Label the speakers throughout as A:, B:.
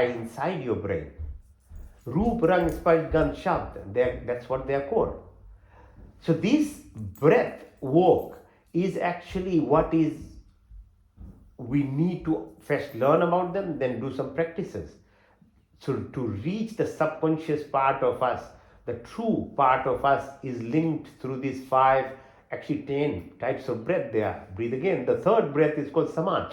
A: inside your brain. Roop, Rang, Sparsh, Gand, Shabd, that's what they are called. So this breath work is actually what is we need to first learn about them, then do some practices. So to reach the subconscious part of us, the true part of us is linked through these 5, actually 10 types of breath there. Breathe again. The third breath is called Saman.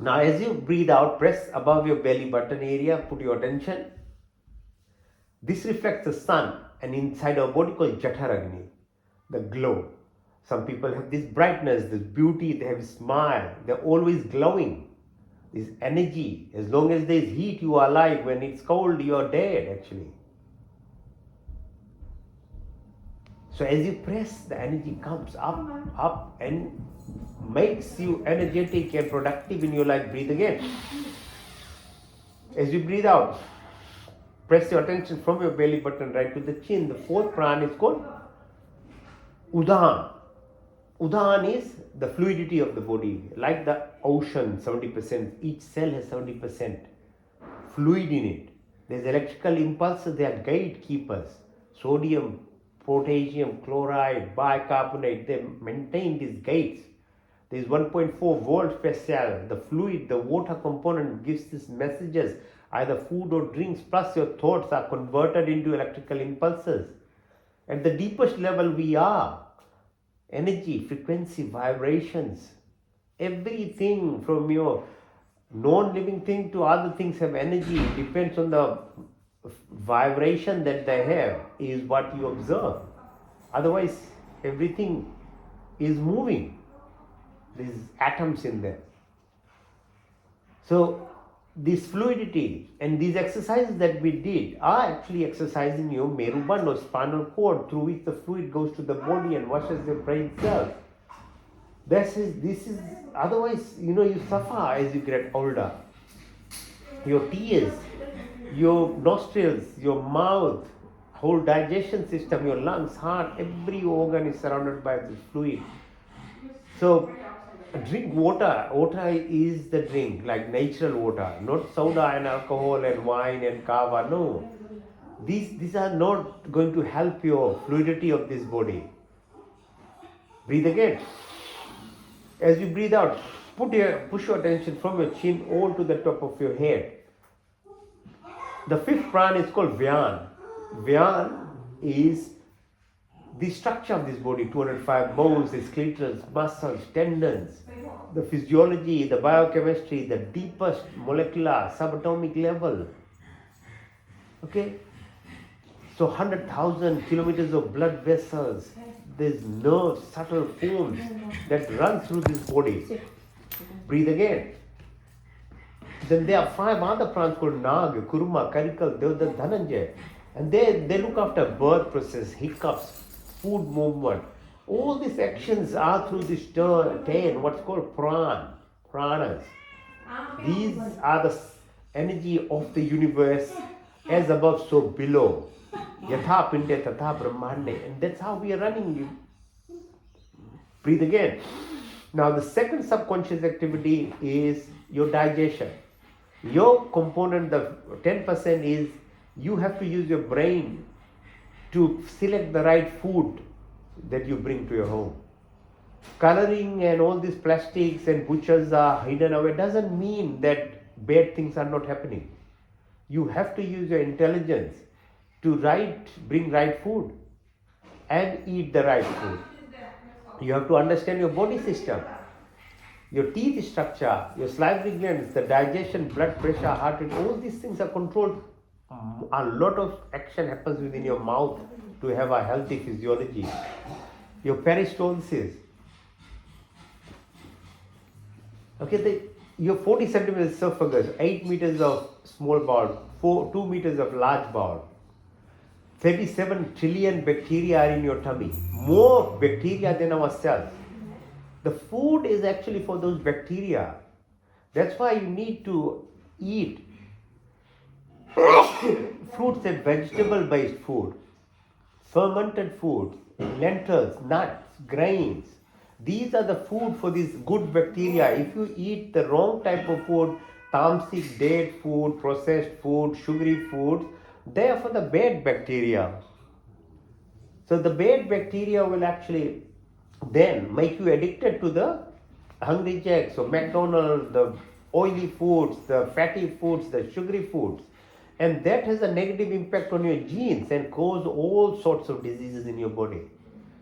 A: Now as you breathe out, press above your belly button area, put your attention. This reflects the sun, and inside our body called Jataragni, the glow. Some people have this brightness, this beauty, they have a smile, they're always glowing. This energy, as long as there's heat, you are alive. When it's cold, you are dead actually. So as you press, the energy comes up and makes you energetic and productive in your life. Breathe again. As you breathe out, press your attention from your belly button right to the chin. The fourth prana is called Udan. Udan is the fluidity of the body. Like the ocean, 70%, each cell has 70% fluid in it. There's electrical impulses, they are gatekeepers. Sodium, potassium, chloride, bicarbonate, they maintain these gates. There's 1.4 volts per cell. The fluid, the water component gives these messages. Either food or drinks plus your thoughts are converted into electrical impulses. At the deepest level we are. Energy, frequency, vibrations. Everything from your non-living thing to other things have energy. It depends on the vibration that they have is what you observe. Otherwise, everything is moving. There's atoms in there. So this fluidity and these exercises that we did are actually exercising your Meruband or spinal cord, through which the fluid goes to the body and washes the brain cells. This is otherwise, you suffer as you get older. Your tears, your nostrils, your mouth, whole digestion system, your lungs, heart, every organ is surrounded by this fluid. So drink water. Water is the drink, like natural water, not soda and alcohol and wine and kava. No, these are not going to help your fluidity of this body. Breathe again. As you breathe out, push your attention from your chin all to the top of your head. The fifth prana is called Vyan. Vyan is the structure of this body, 205 bones, the clitoris, muscles, tendons, the physiology, the biochemistry, the deepest molecular, subatomic level. Okay? So 100,000 kilometers of blood vessels, there's nerves, subtle forms that run through this body. Breathe again. Then there are 5 other pranas called Nag, Kurma, Karikal, Devdat, Dhananjay. And they look after birth process, hiccups, food movement. All these actions are through this 10, what's called pranas. These are the energy of the universe, as above, so below. Yatha pinde tatha brahmande. And that's how we are running. Breathe again. Now the second subconscious activity is your digestion. Your component, the 10% is you have to use your brain to select the right food that you bring to your home. Coloring and all these plastics and butchers are hidden away doesn't mean that bad things are not happening. You have to use your intelligence to bring right food and eat the right food. You have to understand your body system, your teeth structure, your salivary glands, the digestion, blood pressure, heart rate, all these things are controlled. A lot of action happens within your mouth to have a healthy physiology. Your peristalsis. Okay, your 40 centimeters esophagus, 8 meters of small bowel, 2 meters of large bowel. 37 trillion bacteria are in your tummy. More bacteria than our cells. The food is actually for those bacteria. That's why you need to eat fruits and vegetable based food, fermented food, lentils, nuts, grains. These are the food for these good bacteria. If you eat the wrong type of food, tamasic, dead food, processed food, sugary foods, they are for the bad bacteria. So the bad bacteria will actually then make you addicted to the Hungry Jacks, so McDonald's, the oily foods, the fatty foods, the sugary foods. And that has a negative impact on your genes and cause all sorts of diseases in your body.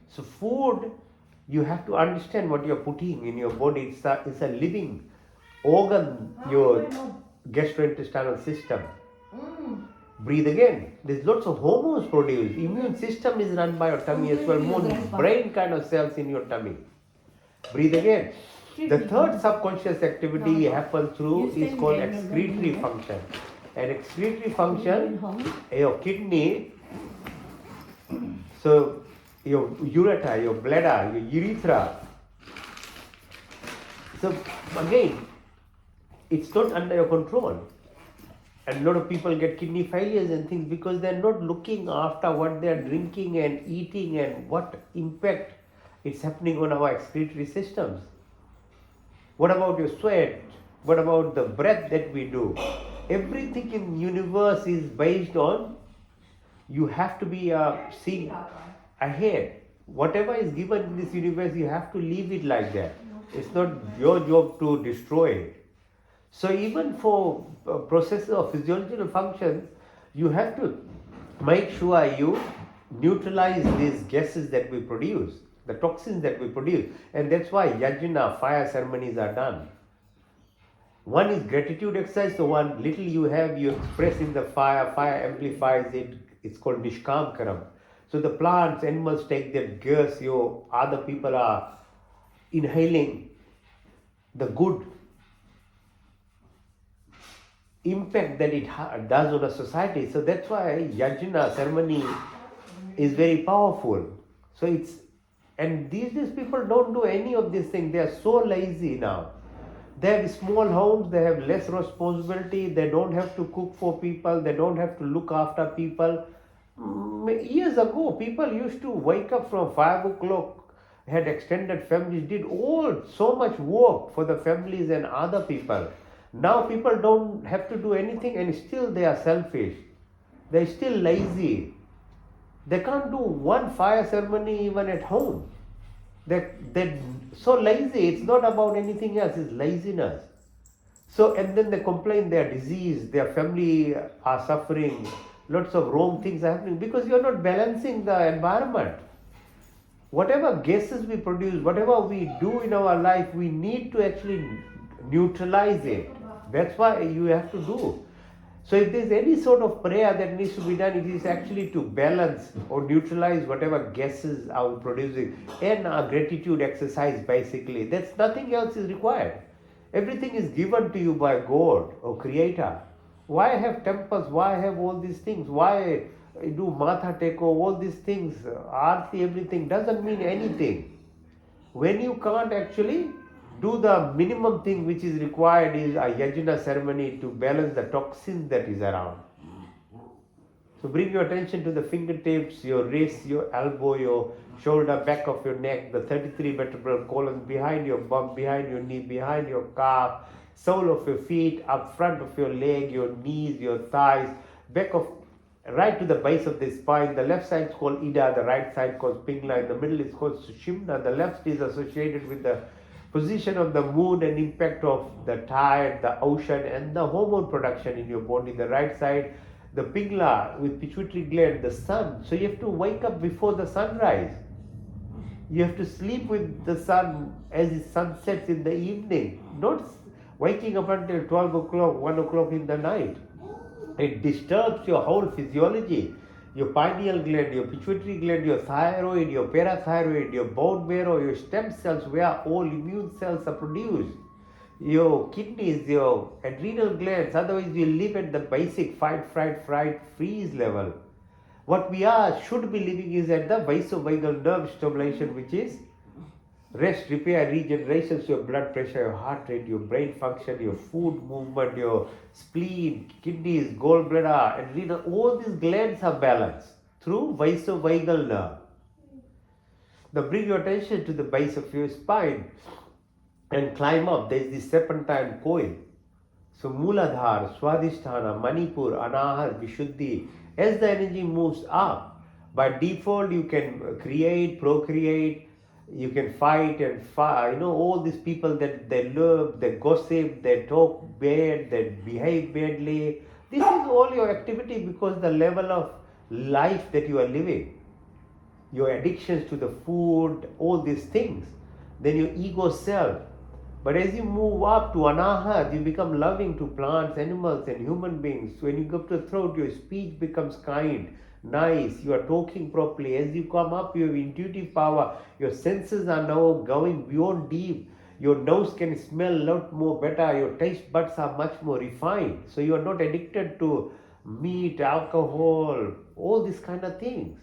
A: So food, you have to understand what you're putting in your body. It's a living organ, your gastrointestinal system. Breathe again. There's lots of hormones produced. Immune system is run by your tummy as well. More brain kind of cells in your tummy. Breathe again. The third subconscious activity happens through is called excretory function. And excretory function, your kidney, so your ureter, your bladder, your urethra. So again, it's not under your control. And a lot of people get kidney failures and things because they're not looking after what they're drinking and eating and what impact it's happening on our excretory systems. What about your sweat? What about the breath that we do? Everything in the universe is based on you have to be seeing ahead. Whatever is given in this universe, you have to leave it like that. It's not your job to destroy it. So even for processes of physiological functions, you have to make sure you neutralize these gases that we produce, the toxins that we produce. And that's why yajna, fire ceremonies are done. One is gratitude exercise, so one little you have, you express in the fire, fire amplifies it, it's called Nishkam Karam. So the plants, animals take that gas, your other people are inhaling the good impact that it does on a society. So that's why yajna ceremony is very powerful. So it's, and these days people don't do any of these things. They are so lazy now. They have small homes, they have less responsibility, they don't have to cook for people, they don't have to look after people. Years ago, people used to wake up from 5 o'clock, had extended families, did so much work for the families and other people. Now people don't have to do anything and still they are selfish. They're still lazy. They can't do one fire ceremony even at home. They're so lazy. It's not about anything else, it's laziness. So, and then they complain they're diseased, their family are suffering, lots of wrong things are happening because you're not balancing the environment. Whatever gases we produce, whatever we do in our life, we need to actually neutralize it. That's why you have to do. So if there's any sort of prayer that needs to be done, it is actually to balance or neutralize whatever gases are producing, and a gratitude exercise basically. That's nothing else is required. Everything is given to you by God or Creator. Why have temples? Why have all these things? Why do Matha Teko? All these things, Aarti, everything doesn't mean anything. When you can't actually do the minimum thing which is required is a yajna ceremony to balance the toxins that is around. So bring your attention to the fingertips, your wrist, your elbow, your shoulder, back of your neck, the 33 vertebral column, behind your bum, behind your knee, behind your calf, sole of your feet, up front of your leg, your knees, your thighs, back of, right to the base of the spine. The left side is called Ida, the right side called Pingla, in the middle is called Sushumna. The left is associated with the position of the moon and impact of the tide, the ocean, and the hormone production in your body. The right side, the Pingla with pituitary gland, the sun. So you have to wake up before the sunrise. You have to sleep with the sun as the sun sets in the evening, not waking up until 12 o'clock, 1 o'clock in the night. It disturbs your whole physiology. Your pineal gland, your pituitary gland, your thyroid, your parathyroid, your bone marrow, your stem cells, where all immune cells are produced, your kidneys, your adrenal glands. Otherwise, you live at the basic fight, fright, freeze level. What we should be living is at the vasovagal nerve stimulation, which is rest, repair, regeneration, so your blood pressure, your heart rate, your brain function, your food movement, your spleen, kidneys, gallbladder, and renal, all these glands are balanced through vasovagal nerve. Now bring your attention to the base of your spine and climb up. There is the serpentine coil. So Mooladhara, Swadhisthana, Manipur, Anahata, Vishuddhi, as the energy moves up, by default you can create, procreate, you can fight and fight. All these people that they love, they gossip, they talk bad, they behave badly. This is all your activity because the level of life that you are living, your addictions to the food, all these things, then your ego self. But as you move up to anahat, you become loving to plants, animals, and human beings. When you go to the throat, your speech becomes kind, nice, you are talking properly. As you come up, you have intuitive power. Your senses are now going beyond deep. Your nose can smell a lot more better. Your taste buds are much more refined. So you are not addicted to meat, alcohol, all these kind of things.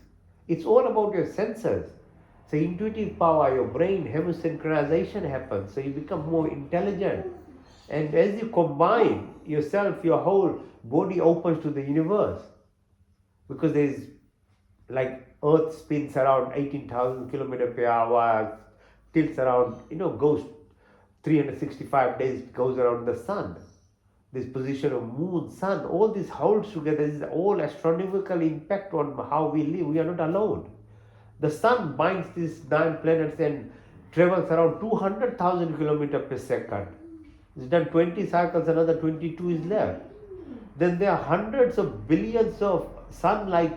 A: It's all about your senses. So intuitive power, your brain hemisynchronization happens. So you become more intelligent. And as you combine yourself, your whole body opens to the universe. Because there's like Earth spins around 18,000 kilometers per hour, tilts around, goes 365 days, goes around the sun. This position of moon, sun, all this holds together. This is all astronomical impact on how we live. We are not alone. The sun binds these 9 planets and travels around 200,000 kilometers per second. It's done 20 cycles, another 22 is left. Then there are hundreds of billions of sun-like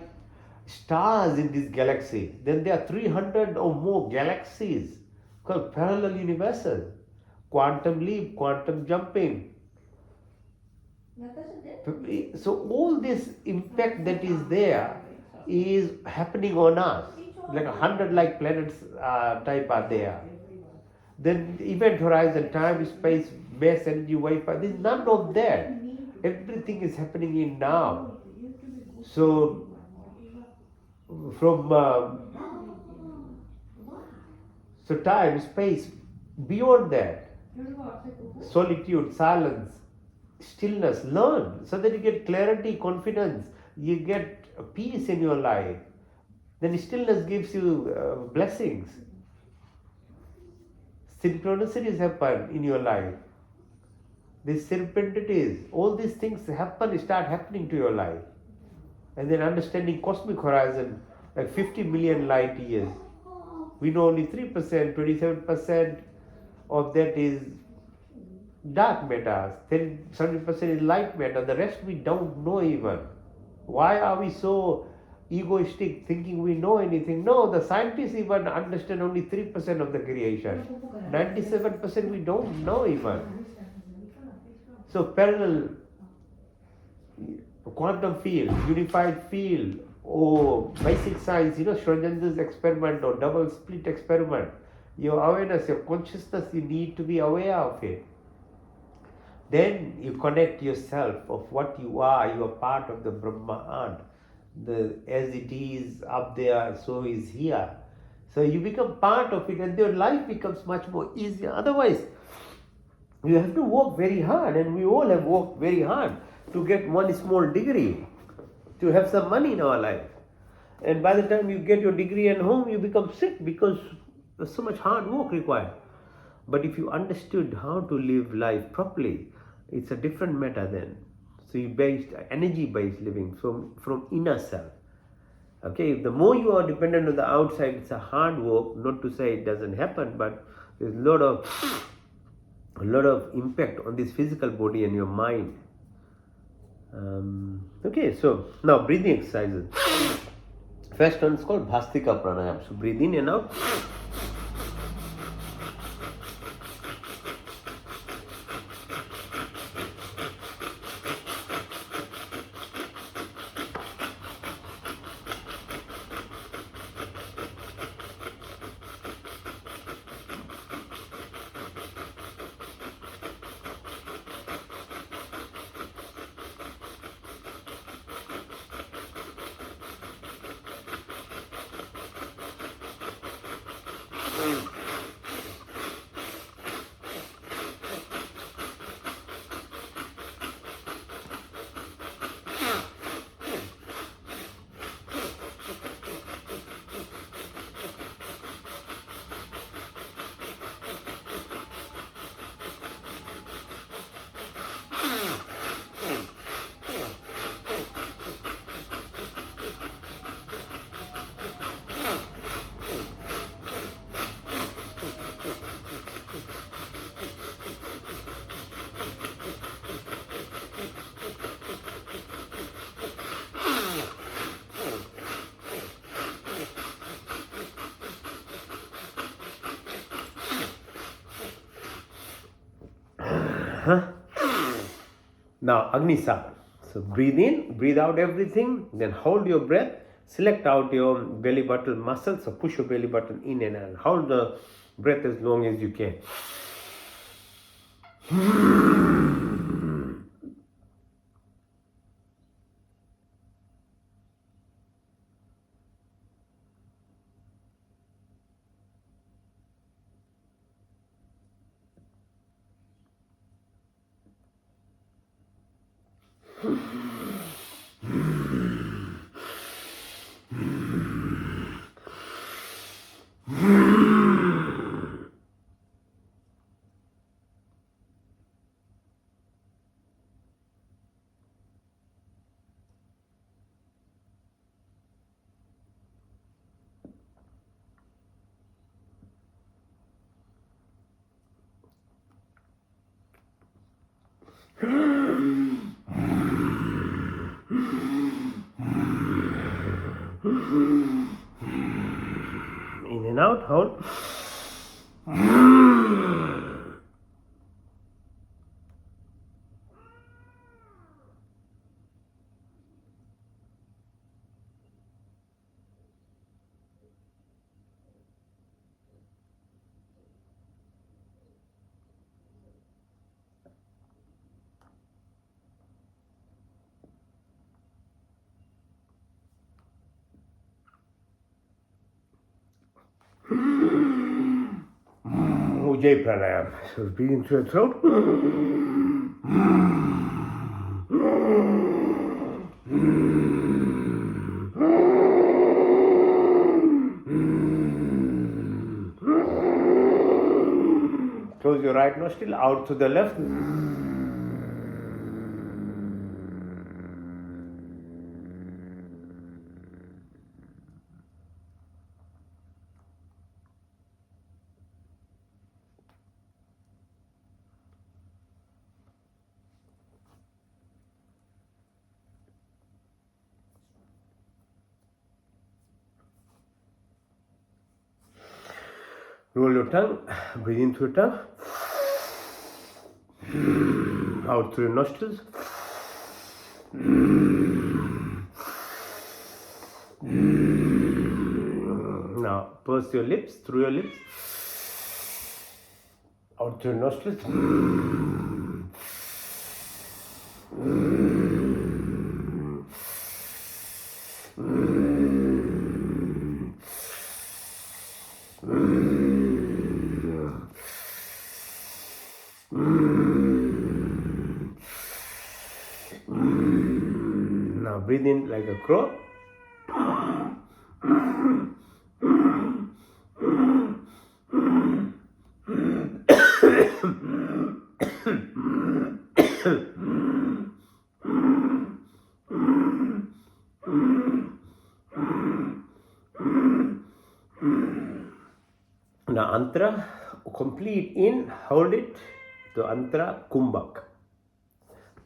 A: stars in this galaxy. Then there are 300 or more galaxies called parallel universes. Quantum leap, quantum jumping. So all this impact that is there is happening on us. Like 100 like planets type are there. Then event horizon, time, space, mass, energy, Wi-Fi. There's none of that. Everything is happening in now. So from so time, space, beyond that, solitude, silence, stillness, learn so that you get clarity, confidence, you get peace in your life. Then stillness gives you blessings. Synchronicities happen in your life. These serpendities, all these things start happening to your life. And then understanding cosmic horizon, like 50 million light years. We know only 3%, 27% of that is dark matter, 70% is light matter, the rest we don't know even. Why are we so egoistic thinking we know anything? No, the scientists even understand only 3% of the creation. 97% we don't know even. So parallel quantum field, unified field, or basic science, Schrodinger's experiment or double slit experiment. Your awareness, your consciousness, you need to be aware of it. Then you connect yourself of what you are. You are part of the Brahman. As it is up there, so is here. So you become part of it and your life becomes much more easier. Otherwise, you have to work very hard, and we all have worked very hard to get one small degree, to have some money in our life. And by the time you get your degree at home, you become sick because there's so much hard work required. But if you understood how to live life properly, it's a different matter then. So you based energy-based living from inner self. Okay, the more you are dependent on the outside, it's a hard work. Not to say it doesn't happen, but there's a lot of impact on this physical body and your mind. Okay, so now breathing exercises. First one is called Bhastika Pranayam. So breathe in and out. Now, Agni Savan. So breathe in, breathe out everything, then hold your breath, select out your belly button muscles, so push your belly button in and out. Hold the breath as long as you can. In and out, hold. Ujjayi Pranayam. So breathe into the throat. Close your right nostril, out to the left. Roll your tongue, breathe in through your tongue, out through your nostrils. Now purse your lips, through your lips, out through your nostrils. Now breathe in like a crow. Now Antra, complete in, hold it to Antra Kumbhak.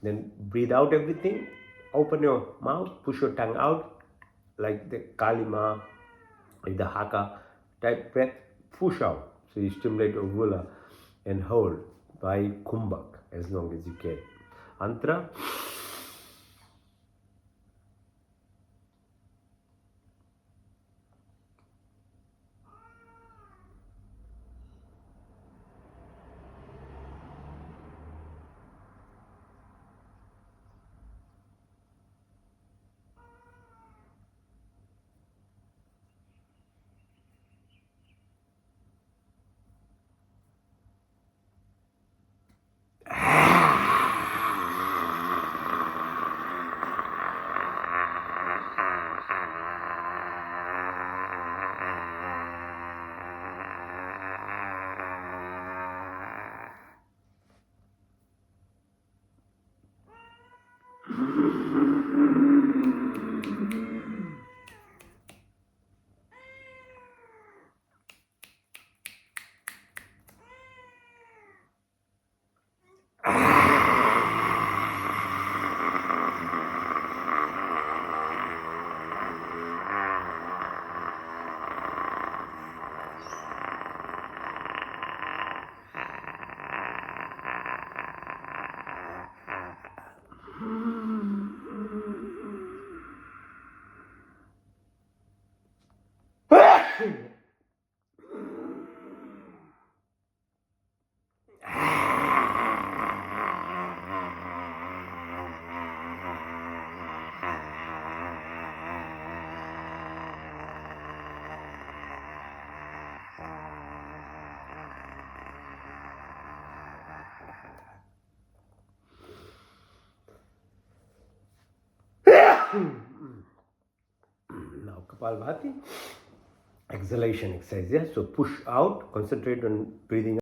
A: Then breathe out everything, open your mouth, push your tongue out like the Kalima, like the Haka type breath, push out. So you stimulate your gula and hold by Kumbhak as long as you can. Antra. Now Kapalbhati, exhalation exercise. Yeah. So push out, concentrate on breathing